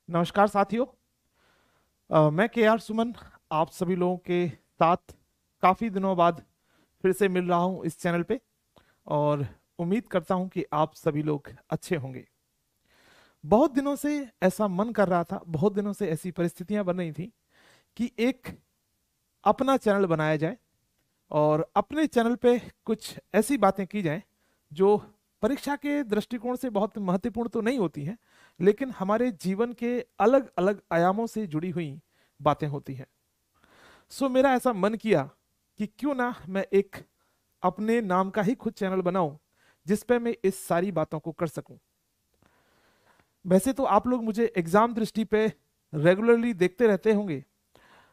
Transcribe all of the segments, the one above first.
नमस्कार साथियों। मैं के आर सुमन आप सभी लोगों के साथ काफ़ी दिनों बाद फिर से मिल रहा हूं इस चैनल पे। और उम्मीद करता हूं कि आप सभी लोग अच्छे होंगे। बहुत दिनों से ऐसा मन कर रहा था, बहुत दिनों से ऐसी परिस्थितियां बन रही थी कि एक अपना चैनल बनाया जाए और अपने चैनल पे कुछ ऐसी बातें की जाएं जो परीक्षा के दृष्टिकोण से बहुत महत्वपूर्ण तो नहीं होती हैं, लेकिन हमारे जीवन के अलग अलग आयामों से जुड़ी हुई बातें होती हैं। सो मेरा ऐसा मन किया कि क्यों ना मैं एक अपने नाम का ही खुद चैनल बनाऊं जिस पे मैं इस सारी बातों को कर सकूं। वैसे तो आप लोग मुझे एग्जाम दृष्टि पे रेगुलरली देखते रहते होंगे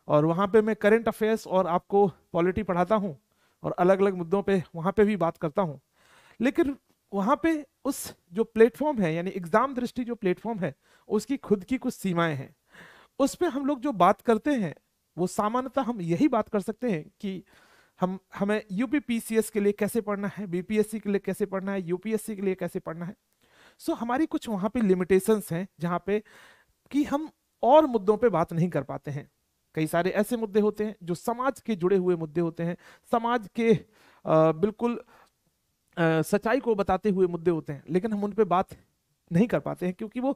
और वहाँ पे मैं करंट अफेयर्स और आपको पॉलिटी पढ़ाता हूँ और अलग अलग मुद्दों पे वहाँ पे भी बात करता हूँ। लेकिन वहाँ पे उस जो प्लेटफॉर्म है, यानी एग्जाम दृष्टि जो प्लेटफॉर्म है, उसकी खुद की कुछ सीमाएं हैं। उस पे हम लोग जो बात करते हैं वो सामान्यतः हम यही बात कर सकते हैं कि हमें यूपी पीसीएस के लिए कैसे पढ़ना है, बीपीएससी के लिए कैसे पढ़ना है, यूपीएससी के लिए कैसे पढ़ना है। सो हमारी कुछ वहाँ पे लिमिटेशंस हैं जहाँ पे कि हम और मुद्दों पे बात नहीं कर पाते हैं। कई सारे ऐसे मुद्दे होते हैं जो समाज के जुड़े हुए मुद्दे होते हैं, समाज के बिल्कुल सच्चाई को बताते हुए मुद्दे होते हैं, लेकिन हम उन पे बात नहीं कर पाते हैं क्योंकि वो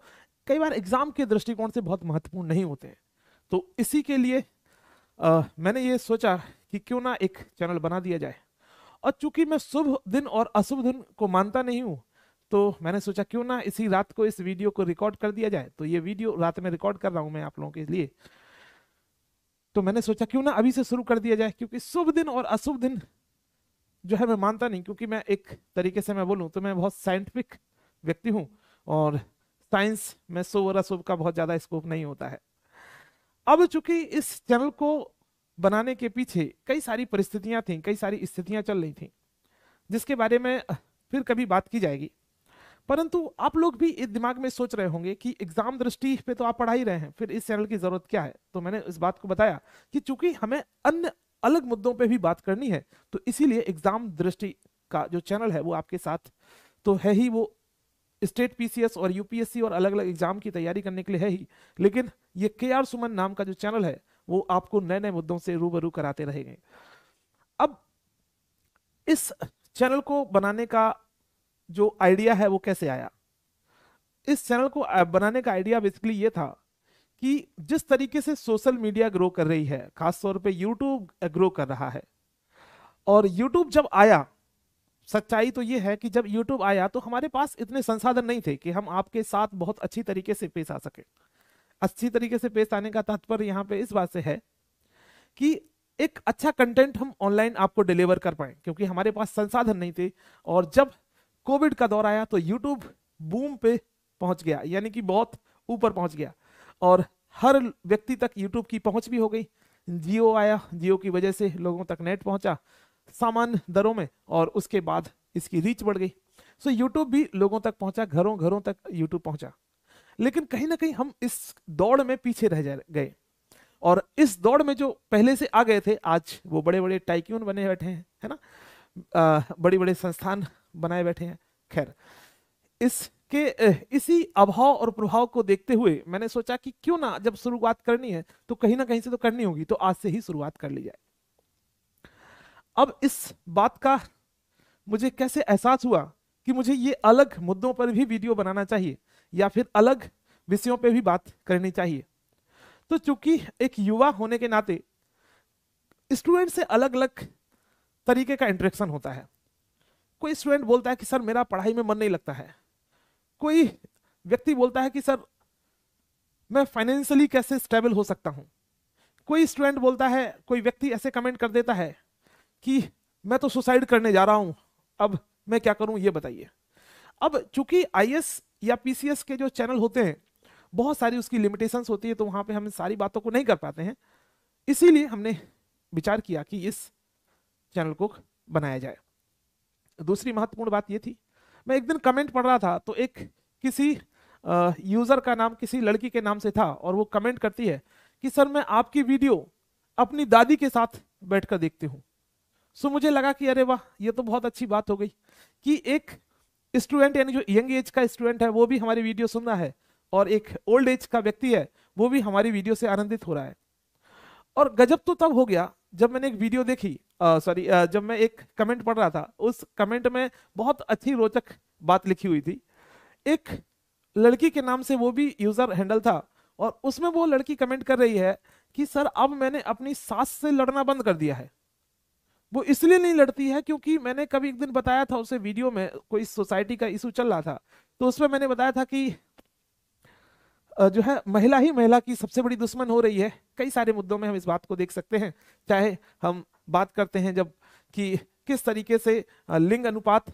कई बार एग्जाम के दृष्टिकोण से बहुत महत्वपूर्ण नहीं होते हैं। तो इसी के लिए मैंने ये सोचा कि क्यों ना एक चैनल बना दिया जाए। और चूंकि मैं शुभ दिन और अशुभ दिन को मानता नहीं हूं, तो मैंने सोचा क्यों ना इसी रात को इस वीडियो को रिकॉर्ड कर दिया जाए। तो ये वीडियो रात में रिकॉर्ड कर रहा हूं मैं आप लोगों के लिए। तो मैंने सोचा क्यों ना अभी से शुरू कर दिया जाए, क्योंकि शुभ दिन और अशुभ दिन जो है मैं मानता नहीं, क्योंकि मैं एक तरीके से मैं बोलूं तो मैं बहुत साइंटिफिक व्यक्ति हूं और साइंस में शुभ और अशुभ का बहुत ज्यादा स्कोप नहीं होता है। अब चूंकि इस चैनल को बनाने के पीछे कई सारी परिस्थितियां थी, कई सारी स्थितियां चल रही थी जिसके बारे में फिर कभी बात की जाएगी। परंतु आप लोग भी इस दिमाग में सोच रहे होंगे कि एग्जाम दृष्टि पे तो आप पढ़ा ही रहे हैं, फिर इस चैनल की जरूरत क्या है। तो मैंने इस बात को बताया कि चूंकि हमें अन्य अलग मुद्दों पे भी बात करनी है, तो इसीलिए एग्जाम दृष्टि का जो चैनल है वो आपके साथ तो है ही। वो स्टेट पीसीएस और यूपीएससी और अलग अलग एग्जाम की तैयारी करने के लिए है ही, लेकिन ये के आर सुमन नाम का जो चैनल है वो आपको नए नए मुद्दों से रूबरू कराते रहेंगे। अब इस चैनल को बनाने का जो आइडिया है वो कैसे आया। इस चैनल को बनाने का आइडिया बेसिकली ये था कि जिस तरीके से सोशल मीडिया ग्रो कर रही है, खासतौर पे यूट्यूब ग्रो कर रहा है। और यूट्यूब जब आया, सच्चाई तो ये है कि जब यूट्यूब आया तो हमारे पास इतने संसाधन नहीं थे कि हम आपके साथ बहुत अच्छी तरीके से पेश आ सके। अच्छी तरीके से पेश आने का तात्पर्य यहाँ पे इस बात से है कि एक अच्छा कंटेंट हम ऑनलाइन आपको डिलीवर कर पाए, क्योंकि हमारे पास संसाधन नहीं थे। और जब कोविड का दौर आया तो यूट्यूब बूम पे पहुंच गया, यानी कि बहुत ऊपर पहुंच गया और हर व्यक्ति तक यूट्यूब की पहुंच भी हो गई। जियो आया, जियो की वजह से लोगों तक नेट पहुंचा सामान्य दरों में, और उसके बाद इसकी रीच बढ़ गई। सो यूट्यूब भी लोगों तक पहुंचा, घरों घरों तक यूट्यूब पहुंचा। लेकिन कहीं ना कहीं हम इस दौड़ में पीछे रह गए। और इस दौड़ में जो पहले से आ गए थे, आज वो बड़े बड़े टाइक्यून बने बैठे हैं, है ना, बड़ी बड़े संस्थान बनाए बैठे हैं। खैर, इसी अभाव और प्रभाव को देखते हुए मैंने सोचा कि क्यों ना जब शुरुआत करनी है तो कहीं ना कहीं से तो करनी होगी, तो आज से ही शुरुआत कर ली जाए। अब इस बात का मुझे कैसे एहसास हुआ कि मुझे ये अलग मुद्दों पर भी वीडियो बनाना चाहिए या फिर अलग विषयों पर भी बात करनी चाहिए। तो चूंकि एक युवा होने के नाते स्टूडेंट से अलग अलग तरीके का इंटरेक्शन होता है। कोई स्टूडेंट बोलता है कि सर मेरा पढ़ाई में मन नहीं लगता है। कोई व्यक्ति बोलता है कि सर मैं फाइनेंशियली कैसे स्टेबल हो सकता हूं। कोई स्टूडेंट बोलता है, कोई व्यक्ति ऐसे कमेंट कर देता है कि मैं तो सुसाइड करने जा रहा हूं, अब मैं क्या करूं ये बताइए। अब चूंकि आईएएस या पीसीएस के जो चैनल होते हैं बहुत सारी उसकी लिमिटेशंस होती है, तो वहां पे हम सारी बातों को नहीं कर पाते हैं। इसीलिए हमने विचार किया कि इस चैनल को बनाया जाए। दूसरी महत्वपूर्ण बात यह थी, मैं एक दिन कमेंट पढ़ रहा था तो एक किसी यूजर का नाम किसी लड़की के नाम से था और वो कमेंट करती है कि सर मैं आपकी वीडियो अपनी दादी के साथ बैठकर देखती हूँ। सो मुझे लगा कि अरे वाह, ये तो बहुत अच्छी बात हो गई कि एक स्टूडेंट, यानी जो यंग एज का स्टूडेंट है, वो भी हमारी वीडियो सुन रहा है और एक ओल्ड एज का व्यक्ति है, वो भी हमारी वीडियो से आनंदित हो रहा है। और गजब तो तब हो गया जब मैंने एक वीडियो देखी, सॉरी, जब मैं एक कमेंट पढ़ रहा था, उस कमेंट में बहुत अच्छी रोचक बात लिखी हुई थी। एक लड़की के नाम से वो भी यूजर हैंडल था, और उसमें वो लड़की कमेंट कर रही है कि सर अब मैंने अपनी सास से लड़ना बंद कर दिया है। वो इसलिए नहीं लड़ती है क्योंकि मैंने कभी एक दिन बताया था उसे, वीडियो में कोई सोसाइटी का इशू चल रहा था, तो उसमें मैंने बताया था कि जो है महिला ही महिला की सबसे बड़ी दुश्मन हो रही है। कई सारे मुद्दों में हम इस बात को देख सकते हैं, चाहे हम बात करते हैं जब कि किस तरीके से लिंग अनुपात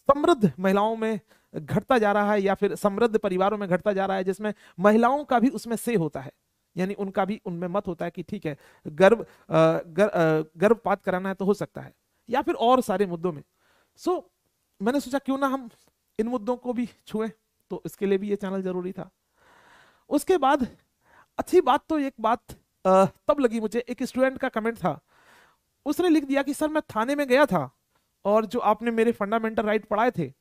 समृद्ध महिलाओं में घटता जा रहा है, या फिर समृद्ध परिवारों में घटता जा रहा है, जिसमें महिलाओं का भी उसमें से होता है, यानी उनका भी उनमें मत होता है कि ठीक है गर्भपात कराना है तो हो सकता है, या फिर और सारे मुद्दों में। सो मैंने सोचा क्यों ना हम इन मुद्दों को भी छुएं, तो इसके लिए भी ये चैनल जरूरी था। उसके बाद अच्छी बात तो एक बात तब लगी मुझे, एक स्टूडेंट का कमेंट था, उसने लिख दिया कि सर मैं थाने में गया था और जो आपने मेरे फंडामेंटल राइट पढ़ाए थे,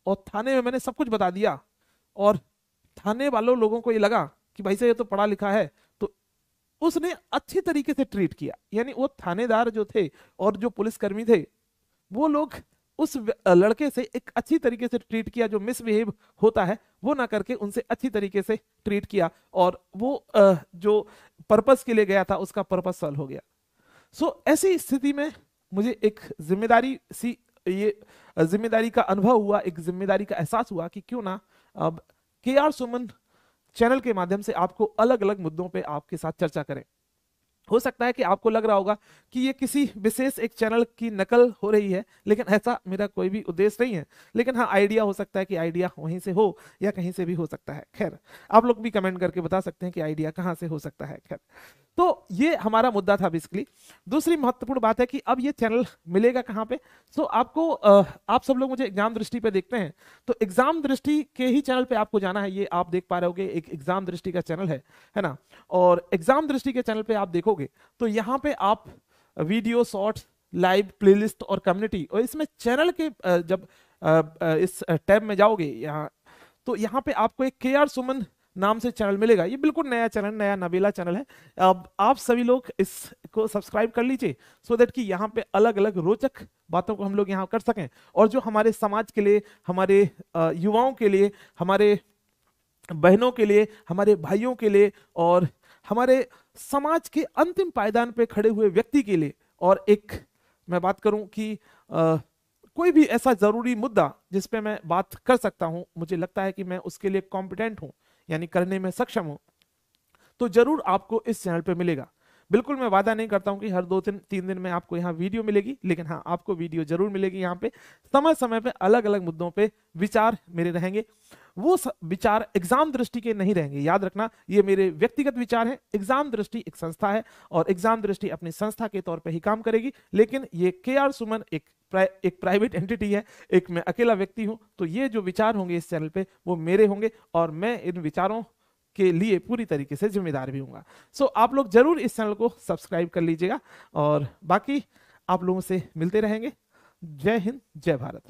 और थाने में मैंने सब कुछ बता दिया, और थाने वालों लोगों को ये लगा कि भाई से ये तो पढ़ा लिखा है, तो उसने अच्छी तरीके से ट्रीट किया। यानी वो थानेदार जो थे और जो पुलिसकर्मी थे, वो लोग उस लड़के से एक अच्छी तरीके से ट्रीट किया, जो मिसबिहेव होता है वो ना करके उनसे अच्छी तरीके से ट्रीट किया, और वो जो पर्पस के लिए गया था उसका पर्पस सॉल्व हो गया। सो ऐसी स्थिति में मुझे एक जिम्मेदारी सी, ये जिम्मेदारी का अनुभव हुआ, एक जिम्मेदारी का एहसास हुआ कि क्यों ना अब KR सुमन चैनल के माध्यम से आपको अलग अलग मुद्दों पे आपके साथ चर्चा करें। हो सकता है कि आपको लग रहा होगा कि ये किसी विशेष एक चैनल की नकल हो रही है, लेकिन ऐसा मेरा कोई भी उद्देश्य नहीं है। लेकिन हाँ, आइडिया हो सकता है कि आइडिया वहीं से हो या कहीं से भी हो सकता है। खैर, आप लोग भी कमेंट करके बता सकते हैं कि आइडिया कहाँ से हो सकता है। खैर, तो ये हमारा मुद्दा था बेसिकली। दूसरी महत्वपूर्ण बात है कि अब ये चैनल मिलेगा कहाँ पे। सो आपको आप सब लोग मुझे एग्जाम दृष्टि पे देखते हैं, तो एग्जाम दृष्टि के ही चैनल पे आपको जाना है। ये आप देख पा रहे होगे, एक एग्जाम दृष्टि का चैनल है ना। और एग्जाम दृष्टि के चैनल पे आप देखोगे तो यहाँ पे आप वीडियो, शॉर्ट्स, लाइव, प्लेलिस्ट और कम्युनिटी, और इसमें चैनल के जब इस टैब में जाओगे यहाँ, तो यहाँ पे आपको एक KR सुमन नाम से चैनल मिलेगा। ये बिल्कुल नया चैनल, नया नवेला चैनल है। अब आप सभी लोग इसको सब्सक्राइब कर लीजिए, सो दैट कि यहाँ पे अलग अलग रोचक बातों को हम लोग यहाँ कर सकें, और जो हमारे समाज के लिए, हमारे युवाओं के लिए, हमारे बहनों के लिए, हमारे भाइयों के लिए, और हमारे समाज के अंतिम पायदान पे खड़े हुए व्यक्ति के लिए, और एक मैं बात करूं कि कोई भी ऐसा जरूरी मुद्दा जिस पे मैं बात कर सकता हूं, मुझे लगता है कि मैं उसके लिए कॉम्पिटेंट हूं, यानी करने में सक्षम हूं, तो जरूर आपको इस चैनल पे मिलेगा। बिल्कुल मैं वादा नहीं करता हूं कि हर 2-3 दिन में आपको यहाँ वीडियो मिलेगी, लेकिन हाँ, आपको वीडियो जरूर मिलेगी। यहाँ पे समय समय पे अलग अलग मुद्दों पे विचार मेरे रहेंगे। वो विचार एग्जाम दृष्टि के नहीं रहेंगे, याद रखना, ये मेरे व्यक्तिगत विचार हैं। एग्जाम दृष्टि एक संस्था है, और एग्जाम दृष्टि अपनी संस्था के तौर पे ही काम करेगी, लेकिन ये KR सुमन एक प्राइवेट एंटिटी है, एक मैं अकेला व्यक्ति हूं। तो ये जो विचार होंगे इस चैनल पे वो मेरे होंगे, और मैं इन विचारों के लिए पूरी तरीके से जिम्मेदार भी हूँ। सो आप लोग जरूर इस चैनल को सब्सक्राइब कर लीजिएगा, और बाकी आप लोगों से मिलते रहेंगे। जय हिंद, जय भारत।